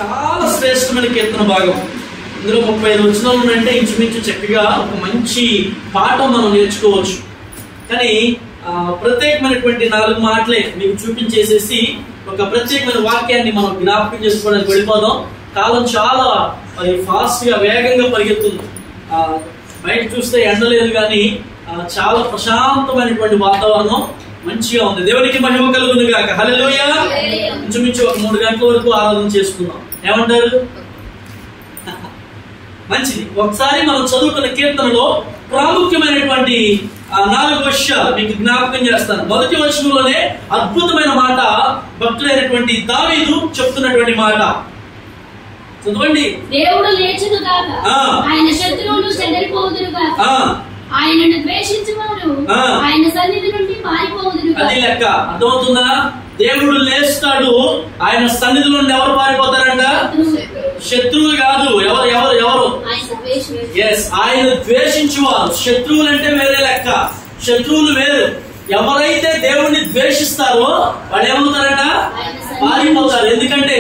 చాలా శ్రేష్టమైన కీర్తన భాగం. ఇందులో 35 వచనాలు ఉన్నాయంటే ఇంచుమించు చక్కగా ఒక మంచి పాఠం మనం నేర్చుకోవచ్చు. కానీ ప్రత్యేకమైనటువంటి 4 మాటలే మీకు చూపించేసేసి ఒక ప్రత్యేకమైన వాక్యాన్ని మనం జ్ఞాపకం చేసుకోవడానికి వెళ్ళిపోదాం. కాలం చాలా ఫాస్ట్ గా వేగంగా పరిగెత్తుంది. బయట చూస్తే ఎండలేదు కానీ చాలా ప్రశాంతమైనటువంటి వాతావరణం మంచిగా ఉంది. దేవునికి మహిమ కలుగును గాక. హల్లెలూయా. ఇంచుమించు ఒక 3 గంటల వరకు ఆరాధన చేసుకుందాం. ఏమంటారు? మంచిది. ఒకసారి మనం చదువుకున్న కీర్తనలో ప్రాముఖ్యమైనటువంటి 4 విషయాలు మీకు జ్ఞాపకం చేస్తాను. మొదటి వచనంలోనే అద్భుతమైన మాట భక్తుడైనటువంటి దావీదు చెప్తున్నటువంటి మాట చదవండి. దేవుడు లేచును గాక, ఆయన శత్రువులు చెదరిపోదురు గాక, ఆయనను ద్వేషించువారు ఆయన సన్నిధి నుండి పారిపోదురు గాక. అది లెక్క. అర్థమవుతుందా? దేవుడు లేస్తాడు, ఆయన సన్నిధి నుండి ఎవరు పారిపోతారంట? శత్రువులు కాదు. ఎవరు? ఆయన ద్వేషించువారు. శత్రువులు అంటే వేరే లెక్క, శత్రువులు వేరు. ఎవరైతే దేవుడిని ద్వేషిస్తారో వాళ్ళు ఏమవుతారట? పారిపోతారు. ఎందుకంటే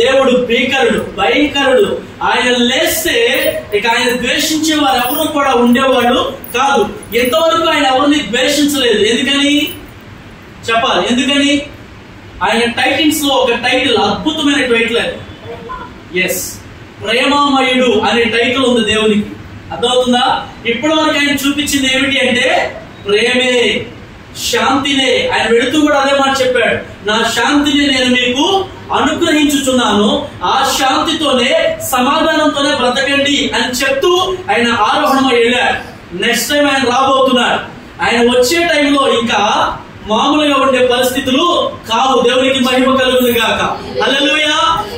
దేవుడు భీకరుడు, భయంకరుడు. ఆయన లేస్తే ఇక ఆయన ద్వేషించే వారు ఎవరు కూడా ఉండేవాడు కాదు. ఎంతవరకు ఆయన ఎవరిని ద్వేషించలేదు. ఎందుకని చెప్పాలి? ఎందుకని? ఆయన టైటిల్స్ లో ఒక టైటిల్, అద్భుతమైన టైటిల్ అది. ఎస్, ప్రేమామయుడు అనే టైటిల్ ఉంది దేవునికి. అర్థమవుతుందా? ఇప్పటి వరకు ఆయన చూపించింది ఏమిటి అంటే ప్రేమే, శాంతినే. ఆయన వెళుతూ కూడా అదే మాట చెప్పాడు, నా శాంతిని నేను మీకు అనుగ్రహించుచున్నాను, ఆ శాంతితోనే సమాధానంతోనే బ్రతకండి అని చెప్తూ ఆయన ఆరోహణమై వెళ్ళాడు. నెక్స్ట్ టైం ఆయన రాబోతున్నాడు. ఆయన వచ్చే టైంలో ఇంకా మామూలుగా ఉండే పరిస్థితులు కావు. దేవునికి మహిమ కలుగును గాక. హల్లెలూయా.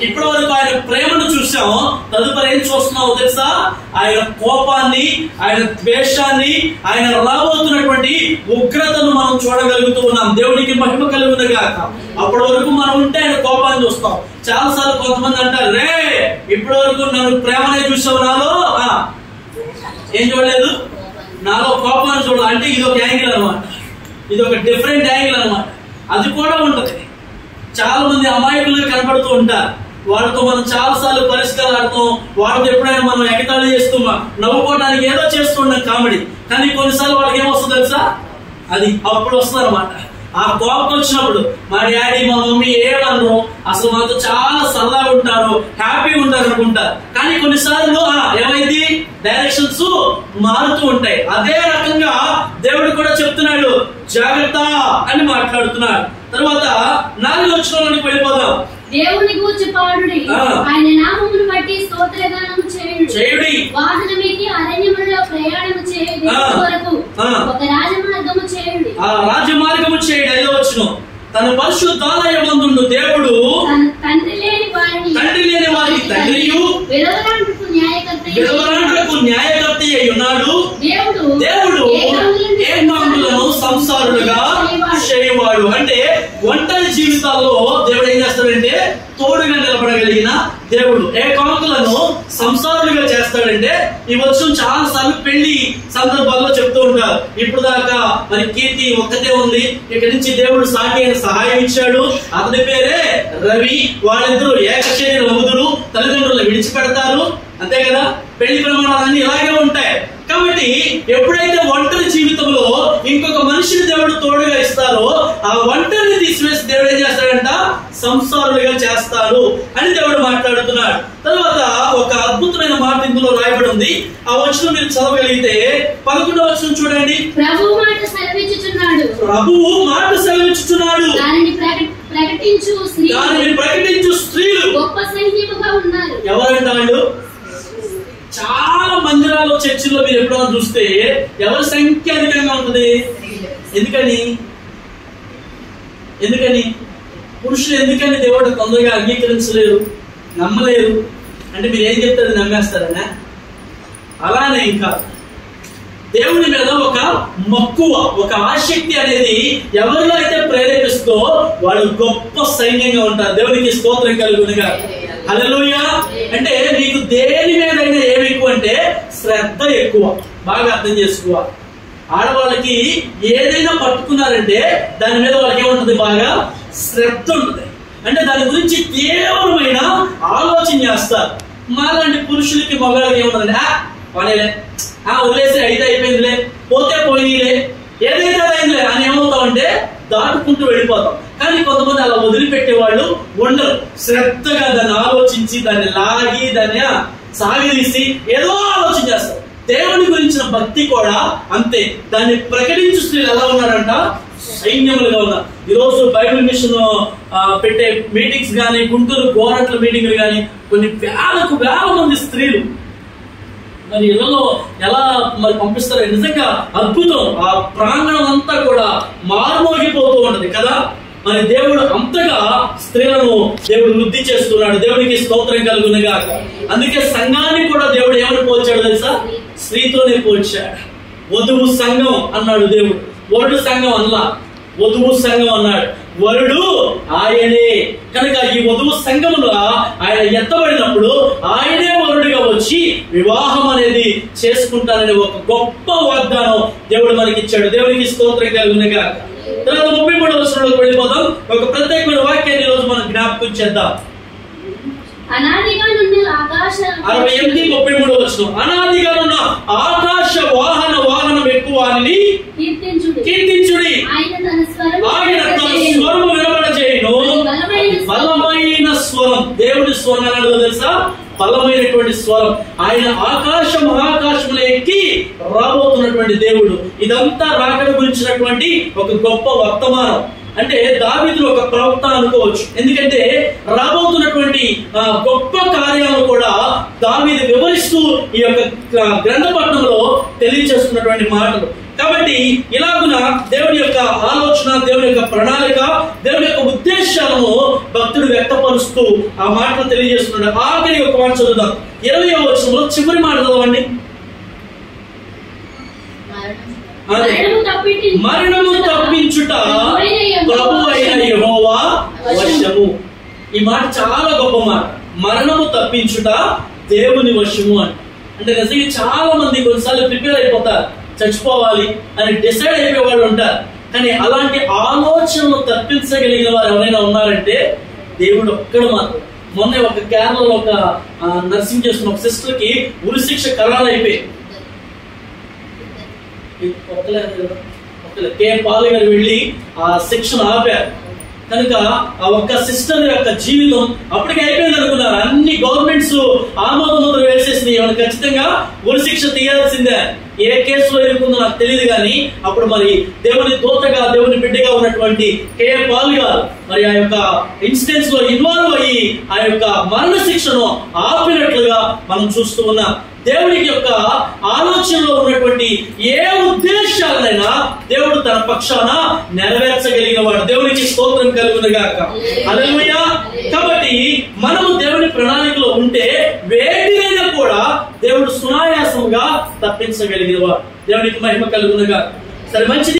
ఇప్పటి వరకు ఆయన ప్రేమను చూసాము. తదుపరి ఏం చూస్తున్నావు తెలుసా? ఆయన కోపాన్ని, ఆయన ద్వేషాన్ని, ఆయన రాబోతున్నటువంటి ఉగ్రతను మనం చూడగలుగుతూ ఉన్నాం. దేవునికి మహిమ కలుగును గాక. అప్పటి వరకు మనం ఉంటే ఆయన కోపాన్ని చూస్తాం. చాలా సార్లు కొంతమంది అంటారు, రే ఇప్పటి వరకు నన్ను ప్రేమనే చూసావు, నాలో ఏం చూడలేదు, నాలో కోపాన్ని చూడాలి. అంటే ఇది ఒక యాంగిల్ అనమాట, ఇది ఒక డిఫరెంట్ యాంగిల్ అనమాట. అది కూడా ఉంటది. చాలా మంది అమాయకులుగా కనపడుతూ ఉంటారు. వాళ్ళతో మనం చాలా సార్లు పరిష్కారార్థం, వాళ్ళతో ఎప్పుడైనా మనం ఎగతాళి చేస్తూ నవ్వుకోవడానికి ఏదో చేస్తున్నాం కామెడీ. కానీ కొన్నిసార్లు వాళ్ళకి ఏమొస్తుంది తెలుసా? అది అప్పుడు వస్తుంది అనమాట. ఆ కోపం వచ్చినప్పుడు మా డాడీ మా మమ్మీ ఏమనరు, అసలు మాతో చాలా సరదాగా ఉంటారు, హ్యాపీగా ఉంటారు అనుకుంటారు. కానీ కొన్నిసార్లు ఏమైంది, డైరెక్షన్స్ మారుతూ ఉంటాయి. అదే రకంగా దేవుడు కూడా చెప్తున్నాడు, జాగ్రత్త అని మాట్లాడుతున్నాడు. తర్వాత 4వ వచనంలోకి వెళ్ళిపోదాం. దేవుని గూర్చి పాడుడి, ఆయన నామమును బట్టి స్తోత్రగానము చేయుడి, వాహన మీకి అరణ్యములో ప్రయాణము చేయుడి, వరకు ఒక రాజమార్గము చేయుడి. రాజమార్గము చేయుడి. 5వ వచనం, తన పరిశుద్ధాలయమందుండు దేవుడు తండ్రి లేని వారికి తండ్రియు విధవరాండ్రకు న్యాయకర్త అయి ఉన్నాడు. దేవుడు ఏకాంగులను సంసారులుగా చేయవాడు. అంటే ఒంటరి జీవితాల్లో దేవుడు ఏం చేస్తాడంటే తోడుగా నిలబడగలిగిన దేవుడు. ఏకాంగులను సంసారులుగా చేస్తాడంటే ఈ వర్షం చాలా సార్లు పెళ్లి సందర్భాల్లో చెప్తూ ఉంటారు. ఇప్పుడు దాకా మరి కీర్తి ఒక్కతే ఉంది, ఇక్కడి నుంచి దేవుడు సాటి అయిన సహాయం ఇచ్చాడు, అతని పేరే రవి. వాళ్ళిద్దరూ ఏకశరీర వధువులు, తల్లిదండ్రులను విడిచిపెడతారు. అంతే కదా, పెళ్లి ప్రమాణాలన్నీ ఇలాగే ఉంటాయి. కాబట్టి ఎప్పుడైతే ఒంటరి జీవితంలో ఇంకొక మనిషిని దేవుడు తోడుగా ఇస్తారో ఆ ఒంటరిని తీసివేసి దేవుడు ఏం చేస్తాడంట? సంసారులుగా చేస్తారు అని దేవుడు మాట్లాడుతున్నాడు. తర్వాత ఒక అద్భుతమైన మాట ఇందులో రాయబడి ఉంది. ఆ వచనం మీరు చదవగలిగితే 11వ వచనం చూడండి. ప్రభువు మాట సెలవిచ్చుచున్నాడు, దానిని ప్రకటించు స్త్రీలు గొప్ప సంఖ్యముగా ఉన్నారు. ఎవరంట వాళ్ళు? చాలా మందిరాల్లో, చర్చిల్లో మీరు ఎప్పుడైనా చూస్తే ఎవరి సంఖ్య అధికంగా ఉంటుంది. ఎందుకని పురుషులు ఎందుకని దేవుడు తొందరగా అంగీకరించలేరు, నమ్మలేరు అంటే మీరు ఏం చెప్తారు, నమ్మేస్తారనా? అలానే ఇంకా దేవుని మీద ఒక మక్కువ, ఒక ఆసక్తి అనేది ఎవరిలో అయితే ప్రేరేపిస్తుందో వాళ్ళు గొప్ప సైన్యంగా ఉంటారు. దేవునికి స్తోత్రం కలుగునుగా. హల్లెలూయా. అంటే నీకు దేని మీదైనా ఏమి ఎక్కువ అంటే శ్రద్ధ ఎక్కువ. బాగా అర్థం చేసుకో. ఆడవాళ్ళకి ఏదైనా పట్టుకున్నారంటే దాని మీద వాళ్ళకి ఏముంటుంది? బాగా శ్రద్ధ ఉంటుంది. అంటే దాని గురించి తీవ్రమైన ఆలోచన ఆలోచన చేస్తారు. మాలాంటి పురుషులకి మగాళ్ళకి ఏముందండి, పనేలే, వదిలేసి అయితే అయిపోయిందిలే, పోతే పోయిలే, ఏదైతే అయిందిలే అని ఏమవుతామంటే దాటుకుంటూ వెళ్ళిపోతాం. కానీ కొంతమంది అలా వదిలిపెట్టే వాళ్ళు ఉండరు. శ్రద్ధగా దాన్ని ఆలోచించి దాన్ని లాగి దాన్ని సాగదీసి ఏదో ఆలోచన చేస్తారు. దేవుని గురించిన భక్తి కూడా అంతే. దాన్ని ప్రకటించు స్త్రీలు ఎలా ఉన్నారంట, సైన్యములుగా ఉన్నారు. ఈరోజు బైబిల్ మిషన్ పెట్టే మీటింగ్స్ కానీ, గుంటూరు గోరంట్ల మీటింగ్లు కానీ, కొన్ని వేల మంది స్త్రీలు మరి ఇళ్లలో ఎలా మరి పంపిస్తారో నిజంగా అద్భుతం. ఆ ప్రాంగణం అంతా కూడా మారుమోగిపోతూ ఉంటది కదా. మరి దేవుడు అంతగా స్త్రీలను దేవుడు వృద్ధి చేస్తున్నాడు. దేవునికి స్తోత్రం కలుగునుగా. అందుకే సంఘాన్ని కూడా దేవుడు ఏమని పోల్చాడు తెలుసా, స్త్రీతోనే పోల్చాడు. వధువు సంఘం అన్నాడు దేవుడు, వరుడు సంఘం అన్నా, వధువు సంఘం అన్నాడు. వరుడు ఆయనే కనుక ఈ వధువు సంఘములో ఆయన ఎత్తబడినప్పుడు ఆయనే వరుడుగా వచ్చి వివాహం అనేది చేసుకుంటానని ఒక గొప్ప వాగ్దానం దేవుడు మనకి ఇచ్చాడు. దేవునికి స్తోత్రం కలుగునుగా. తర్వాత 33వ వచనంలోకి వెళ్ళిపోదాం. ఒక ప్రత్యేకమైన వాక్యాన్ని ఈ రోజు మనం జ్ఞాపకం చేద్దాం. 68-33వ వచనం. అనాదిగా ఉన్న ఆకాశ వాహనం ఎక్కువ అని కీర్తించుడి. ఆయన తన స్వరము వినబడచేయును. బలమైన స్వరం. దేవుడి స్వరం అన్నాడు తెలుసా, బలమైనటువంటి స్వరం. ఆయన ఆకాశ మహాకాశములు ఎక్కి రాబోతున్నటువంటి దేవుడు. ఇదంతా రాకడ గురించినటువంటి ఒక గొప్ప వర్తమానం. అంటే దావీదు ఒక ప్రవక్త అనుకోవచ్చు. ఎందుకంటే రాబోతున్నటువంటి గొప్ప కార్యాలను కూడా దావీదు వివరిస్తూ ఈ యొక్క గ్రంథపట్నంలో తెలియజేస్తున్నటువంటి మాటలు. కాబట్టి ఇలాగున దేవుని యొక్క ఆలోచన, దేవుని యొక్క ప్రణాళిక, దేవుని యొక్క ఉద్దేశాలను భక్తుడు వ్యక్తపరుస్తూ ఆ మాటలు తెలియజేస్తున్నాడు. ఆఖరి ఒక మాట చదువుదాం. 20వ వచనంలో చివరి మాట చదవండి. మరణము తప్పించుట ప్రభువైన యెహోవా వశము. ఈ మాట చాలా గొప్ప మాట. మరణము తప్పించుట దేవుని వశము అంటే నిజంగా చాలా మంది కొన్నిసార్లు ప్రిపేర్ అయిపోతారు, చచ్చిపోవాలి అని డిసైడ్ అయిపోయే వాళ్ళు ఉంటారు. కానీ అలాంటి ఆలోచనలు తప్పించగలిగిన వారు ఎవరైనా ఉన్నారంటే దేవుడు ఒక్కడు మాత్రం. మొన్న ఒక కేరళలో ఒక నర్సింగ్ చేస్తున్న ఒక సిస్టర్ కి ఉరి శిక్ష ఖరారు అయిపోయి కే పాల్ గారు వెళ్ళి ఆ శిక్షను ఆపారు. కనుక ఆ ఒక్క సిస్టర్ యొక్క జీవితం అప్పటికే అయిపోయింది అనుకున్నారు. అన్ని గవర్నమెంట్స్ ఆమోదముద్ర వేసేసింది, ఏమైనా ఖచ్చితంగా ఉరి శిక్ష తీయాల్సిందే. ఏ కేసులో ఇరుకుందో నాకు తెలియదు. కానీ అప్పుడు మరి దేవుని దూతగా, దేవుని బిడ్డగా ఉన్నటువంటి కే పాల్ గారు మరి ఆ యొక్క ఇన్సిడెంట్స్ లో ఇన్వాల్వ్ అయ్యి ఆ యొక్క మరణ శిక్షను ఆపినట్లుగా మనం చూస్తూ ఉన్నాం. దేవునికి యొక్క ఆలోచనలో ఉన్నటువంటి ఏ ఉద్దేశాలనైనా దేవుడు తన పక్షాన నెరవేర్చగలిగిన వాడు. దేవునికి స్తోత్రం కలుగునుగాక. హల్లెలూయా. కాబట్టి మనము దేవుని ప్రణాళికలో ఉంటే వేటినైనా కూడా దేవుడు సునాయాసంగా తప్పించగలిగిన వాడు. దేవునికి మహిమ కలుగునుగాక. సరే, మంచిది.